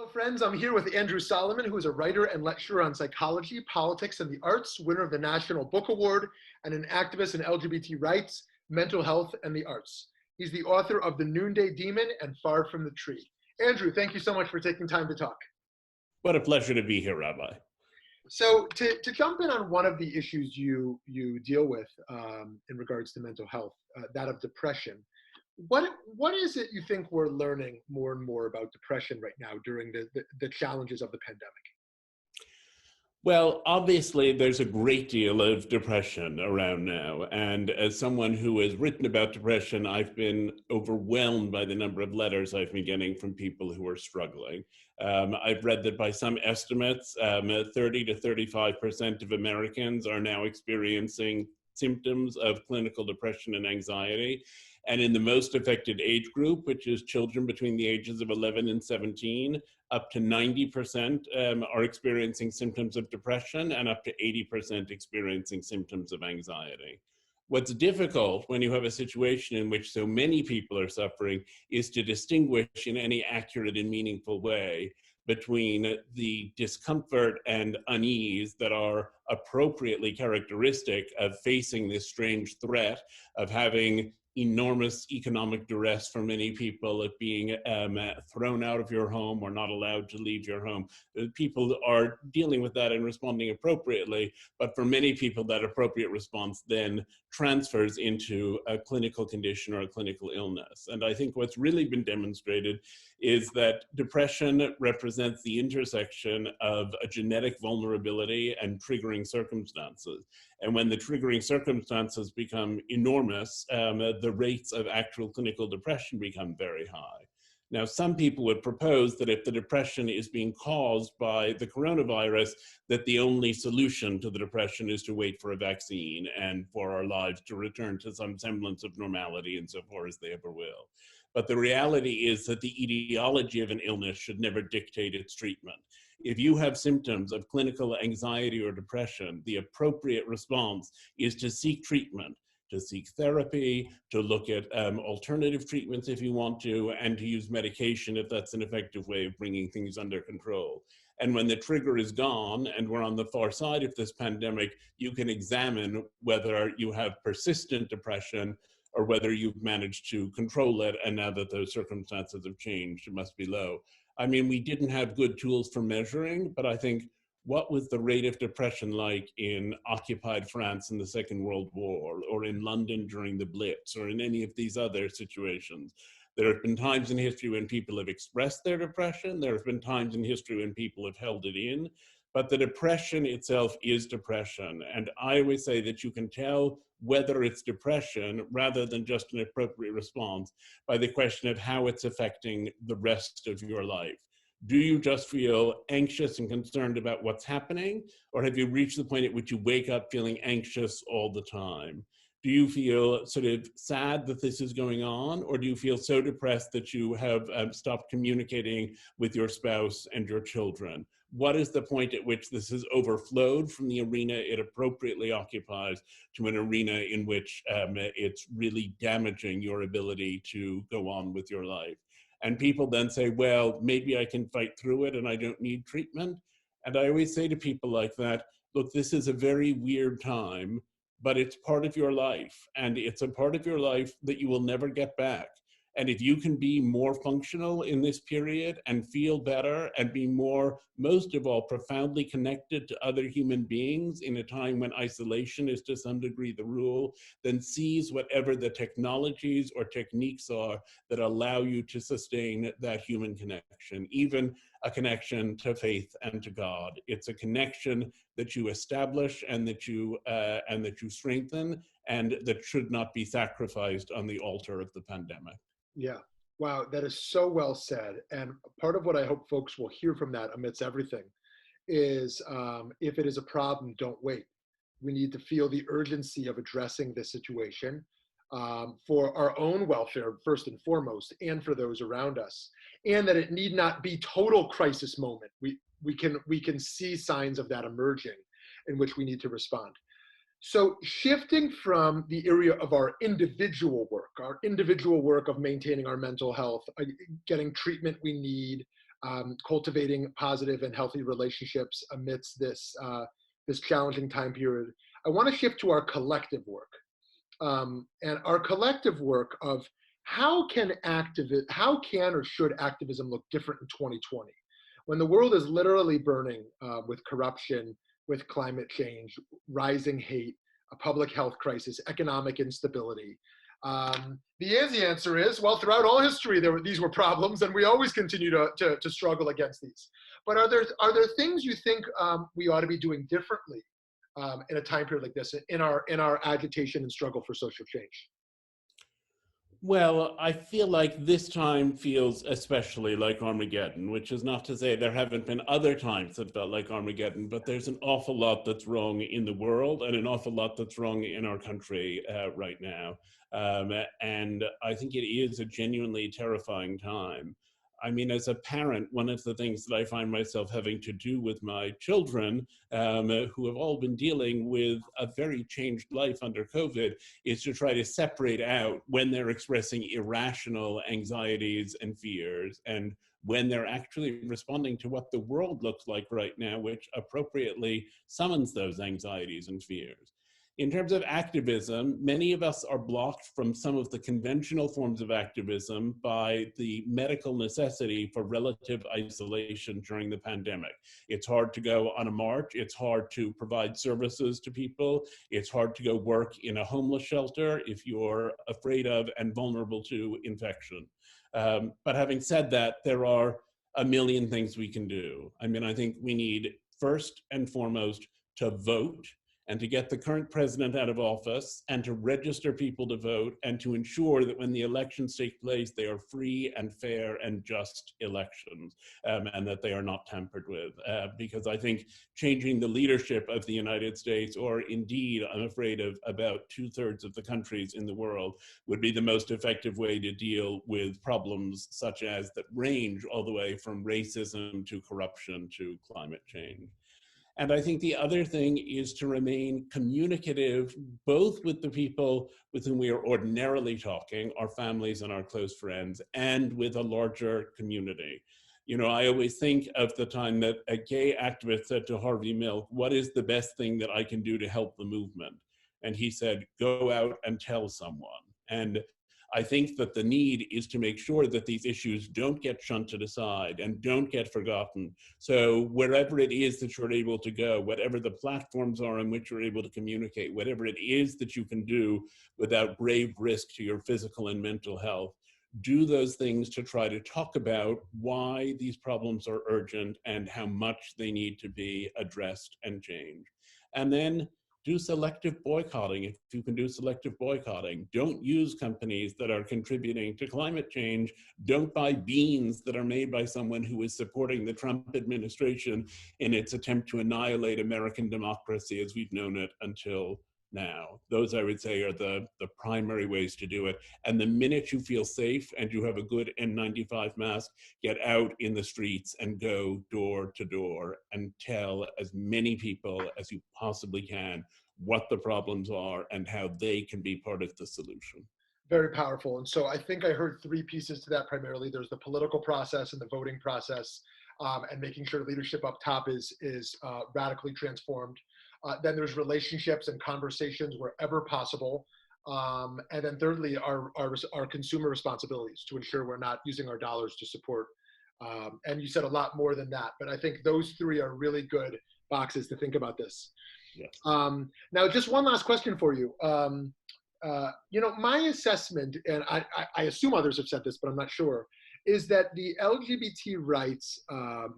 Hello, friends. I'm here with Andrew Solomon, who is a writer and lecturer on psychology, politics, and the arts, winner of the National Book Award, and an activist in LGBT rights, mental health, and the arts. He's the author of The Noonday Demon and Far from the Tree. Andrew, thank you so much for taking time to talk. What a pleasure to be here, Rabbi. So to jump in on one of the issues you deal with in regards to mental health, that of depression, what is it you think we're learning more and more about depression right now during the challenges of the pandemic? Well, obviously, there's a great deal of depression around now. And as someone who has written about depression, I've been overwhelmed by the number of letters I've been getting from people who are struggling. I've read that by some estimates, 30 to 35% of Americans are now experiencing symptoms of clinical depression and anxiety. And in the most affected age group, which is children between the ages of 11 and 17, up to 90% are experiencing symptoms of depression and up to 80% experiencing symptoms of anxiety. What's difficult when you have a situation in which so many people are suffering is to distinguish in any accurate and meaningful way between the discomfort and unease that are appropriately characteristic of facing this strange threat of having enormous economic duress for many people, of being thrown out of your home or not allowed to leave your home. People are dealing with that and responding appropriately, but for many people that appropriate response then transfers into a clinical condition or a clinical illness. And I think what's really been demonstrated is that depression represents the intersection of a genetic vulnerability and triggering circumstances. And when the triggering circumstances become enormous, the rates of actual clinical depression become very high. Now, some people would propose that if the depression is being caused by the coronavirus, that the only solution to the depression is to wait for a vaccine and for our lives to return to some semblance of normality insofar as they ever will. But the reality is that the etiology of an illness should never dictate its treatment. If you have symptoms of clinical anxiety or depression, the appropriate response is to seek treatment, to seek therapy, to look at alternative treatments if you want to, and to use medication if that's an effective way of bringing things under control. And when the trigger is gone and we're on the far side of this pandemic, you can examine whether you have persistent depression or whether you've managed to control it, and now that those circumstances have changed, it must be low. I mean, we didn't have good tools for measuring, but I think what was the rate of depression like in occupied France in the Second World War, or in London during the Blitz, or in any of these other situations? There have been times in history when people have expressed their depression. There have been times in history when people have held it in, but the depression itself is depression. And I always say that you can tell whether it's depression rather than just an appropriate response by the question of how it's affecting the rest of your life. Do you just feel anxious and concerned about what's happening? Or have you reached the point at which you wake up feeling anxious all the time? Do you feel sort of sad that this is going on? Or do you feel so depressed that you have stopped communicating with your spouse and your children? What is the point at which this has overflowed from the arena it appropriately occupies to an arena in which it's really damaging your ability to go on with your life? And people then say, well, maybe I can fight through it and I don't need treatment. And I always say to people like that, look, this is a very weird time, but it's part of your life. And it's a part of your life that you will never get back. And if you can be more functional in this period and feel better and be more, most of all, profoundly connected to other human beings in a time when isolation is to some degree the rule, then seize whatever the technologies or techniques are that allow you to sustain that human connection, even a connection to faith and to God. It's a connection that you establish and that you strengthen, and that should not be sacrificed on the altar of the pandemic. Yeah. Wow, that is so well said. And part of what I hope folks will hear from that amidst everything is if it is a problem, don't wait. We need to feel the urgency of addressing this situation for our own welfare, first and foremost, and for those around us. And that it need not be total crisis moment. We can see signs of that emerging in which we need to respond. So shifting from the area of our individual work of maintaining our mental health, getting treatment we need, cultivating positive and healthy relationships amidst this challenging time period. I want to shift to our collective work, and our collective work of how can or should activism look different in 2020, when the world is literally burning with corruption, with climate change, rising hate, a public health crisis, economic instability. The easy answer is, well, throughout all history, these were problems, and we always continue to struggle against these. But are there things you think we ought to be doing differently in a time period like this, in our agitation and struggle for social change? Well, I feel like this time feels especially like Armageddon, which is not to say there haven't been other times that felt like Armageddon, but there's an awful lot that's wrong in the world and an awful lot that's wrong in our country right now. And I think it is a genuinely terrifying time. I mean, as a parent, one of the things that I find myself having to do with my children, who have all been dealing with a very changed life under COVID, is to try to separate out when they're expressing irrational anxieties and fears and when they're actually responding to what the world looks like right now, which appropriately summons those anxieties and fears. In terms of activism, many of us are blocked from some of the conventional forms of activism by the medical necessity for relative isolation during the pandemic. It's hard to go on a march. It's hard to provide services to people. It's hard to go work in a homeless shelter if you're afraid of and vulnerable to infection. But having said that, there are a million things we can do. I mean, I think we need first and foremost to vote and to get the current president out of office and to register people to vote and to ensure that when the elections take place, they are free and fair and just elections, and that they are not tampered with. Because I think changing the leadership of the United States, or indeed, I'm afraid of about 2/3 of the countries in the world, would be the most effective way to deal with problems such as that range all the way from racism to corruption to climate change. And I think the other thing is to remain communicative, both with the people with whom we are ordinarily talking, our families and our close friends, and with a larger community. You know, I always think of the time that a gay activist said to Harvey Milk, "What is the best thing that I can do to help the movement?" And he said, "Go out and tell someone." And I think that the need is to make sure that these issues don't get shunted aside and don't get forgotten. So wherever it is that you're able to go, whatever the platforms are on which you're able to communicate, whatever it is that you can do without grave risk to your physical and mental health, do those things to try to talk about why these problems are urgent and how much they need to be addressed and changed. And then do selective boycotting if you can do selective boycotting. Don't use companies that are contributing to climate change. Don't buy beans that are made by someone who is supporting the Trump administration in its attempt to annihilate American democracy as we've known it until now. Those, I would say, are the primary ways to do it. And the minute you feel safe and you have a good N95 mask, get out in the streets and go door to door and tell as many people as you possibly can what the problems are and how they can be part of the solution. Very powerful. And so I think I heard three pieces to that primarily. There's the political process and the voting process, and making sure leadership up top is radically transformed. Then there's relationships and conversations wherever possible. And then thirdly, our consumer responsibilities to ensure we're not using our dollars to support. And you said a lot more than that, but I think those three are really good boxes to think about this. Yes. Now, just one last question for you. You know, my assessment, and I assume others have said this, but I'm not sure, is that the LGBT rights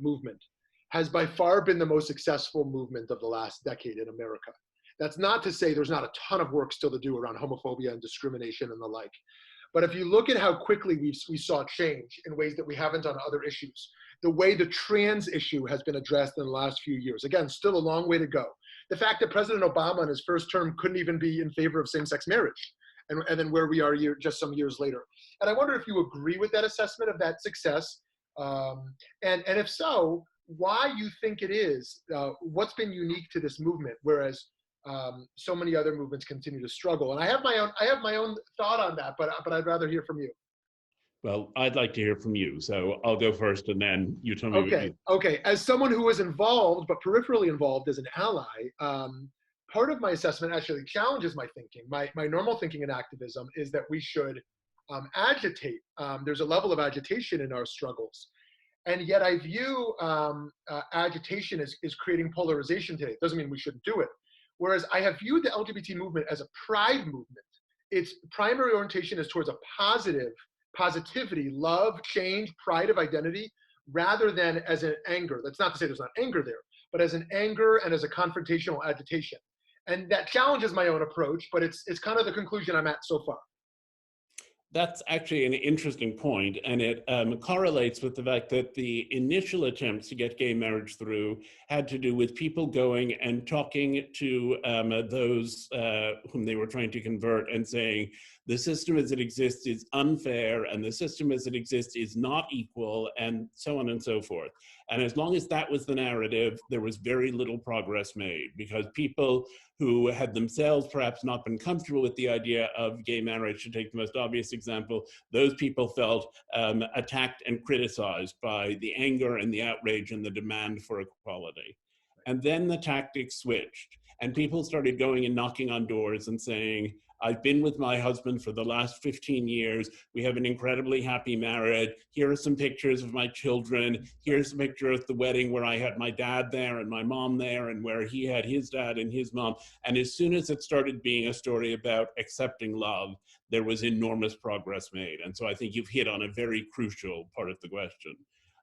movement has by far been the most successful movement of the last decade in America. That's not to say there's not a ton of work still to do around homophobia and discrimination and the like. But if you look at how quickly we saw change in ways that we haven't on other issues, the way the trans issue has been addressed in the last few years, again, still a long way to go. The fact that President Obama in his first term couldn't even be in favor of same-sex marriage, and then where we are just some years later. And I wonder if you agree with that assessment of that success, and if so, why you think it is, what's been unique to this movement, whereas so many other movements continue to struggle. And I have my own thought on that, but I'd rather hear from you. Well, I'd like to hear from you. So I'll go first and then you tell me what Okay, you. okay. As someone who was involved, but peripherally involved as an ally, part of my assessment actually challenges my thinking. My normal thinking in activism is that we should agitate. There's a level of agitation in our struggles. And yet I view agitation as creating polarization today. It doesn't mean we shouldn't do it. Whereas I have viewed the LGBT movement as a pride movement. Its primary orientation is towards a positivity, love, change, pride of identity, rather than as an anger. That's not to say there's not anger there, but as an anger and as a confrontational agitation. And that challenges my own approach, but it's kind of the conclusion I'm at so far. That's actually an interesting point, and it correlates with the fact that the initial attempts to get gay marriage through had to do with people going and talking to those whom they were trying to convert and saying, the system as it exists is unfair, and the system as it exists is not equal, and so on and so forth. And as long as that was the narrative, there was very little progress made, because people who had themselves perhaps not been comfortable with the idea of gay marriage, to take the most obvious example, those people felt attacked and criticized by the anger and the outrage and the demand for equality. And then the tactics switched, and people started going and knocking on doors and saying, I've been with my husband for the last 15 years. We have an incredibly happy marriage. Here are some pictures of my children. Here's a picture of the wedding where I had my dad there and my mom there, and where he had his dad and his mom. And as soon as it started being a story about accepting love, there was enormous progress made. And so I think you've hit on a very crucial part of the question.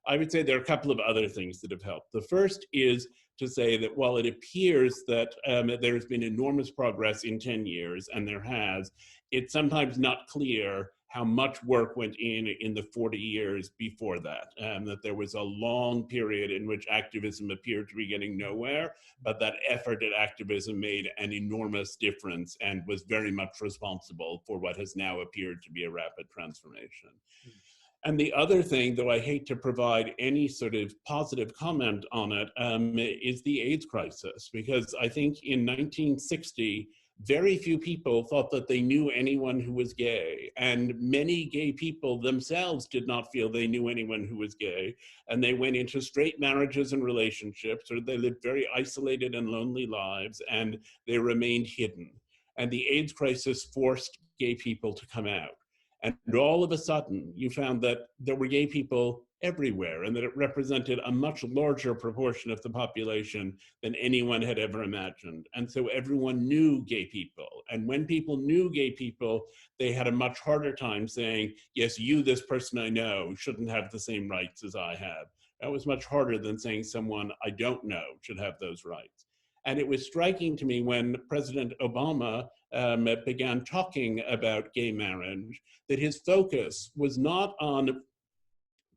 I would say there are a couple of other things that have helped. The first is to say that while it appears that there's been enormous progress in 10 years, and there has, it's sometimes not clear how much work went in the 40 years before that, that there was a long period in which activism appeared to be getting nowhere, but that effort at activism made an enormous difference and was very much responsible for what has now appeared to be a rapid transformation. And the other thing, though I hate to provide any sort of positive comment on it, is the AIDS crisis. Because I think in 1960, very few people thought that they knew anyone who was gay. And many gay people themselves did not feel they knew anyone who was gay. And they went into straight marriages and relationships, or they lived very isolated and lonely lives, and they remained hidden. And the AIDS crisis forced gay people to come out. And all of a sudden, you found that there were gay people everywhere, and that it represented a much larger proportion of the population than anyone had ever imagined. And so everyone knew gay people. And when people knew gay people, they had a much harder time saying, yes, you, this person I know, shouldn't have the same rights as I have. That was much harder than saying someone I don't know should have those rights. And it was striking to me when President Obama began talking about gay marriage, that his focus was not on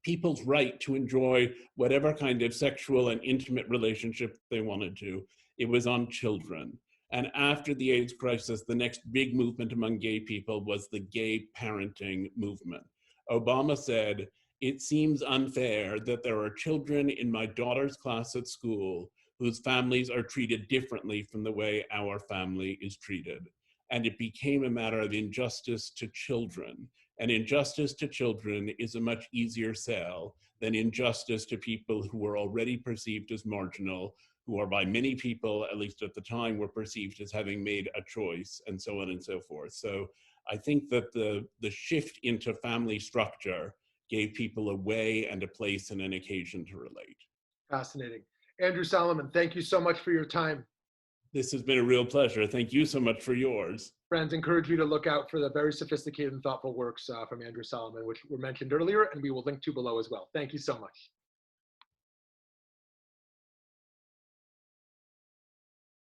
people's right to enjoy whatever kind of sexual and intimate relationship they wanted to. It was on children. And after the AIDS crisis, the next big movement among gay people was the gay parenting movement. Obama said, it seems unfair that there are children in my daughter's class at school whose families are treated differently from the way our family is treated. And it became a matter of injustice to children. And injustice to children is a much easier sell than injustice to people who were already perceived as marginal, who are by many people, at least at the time, were perceived as having made a choice, and so on and so forth. So I think that the shift into family structure gave people a way and a place and an occasion to relate. Fascinating. Andrew Solomon, thank you so much for your time. This has been a real pleasure. Thank you so much for yours. Friends, encourage you to look out for the very sophisticated and thoughtful works from Andrew Solomon, which were mentioned earlier, and we will link to below as well. Thank you so much.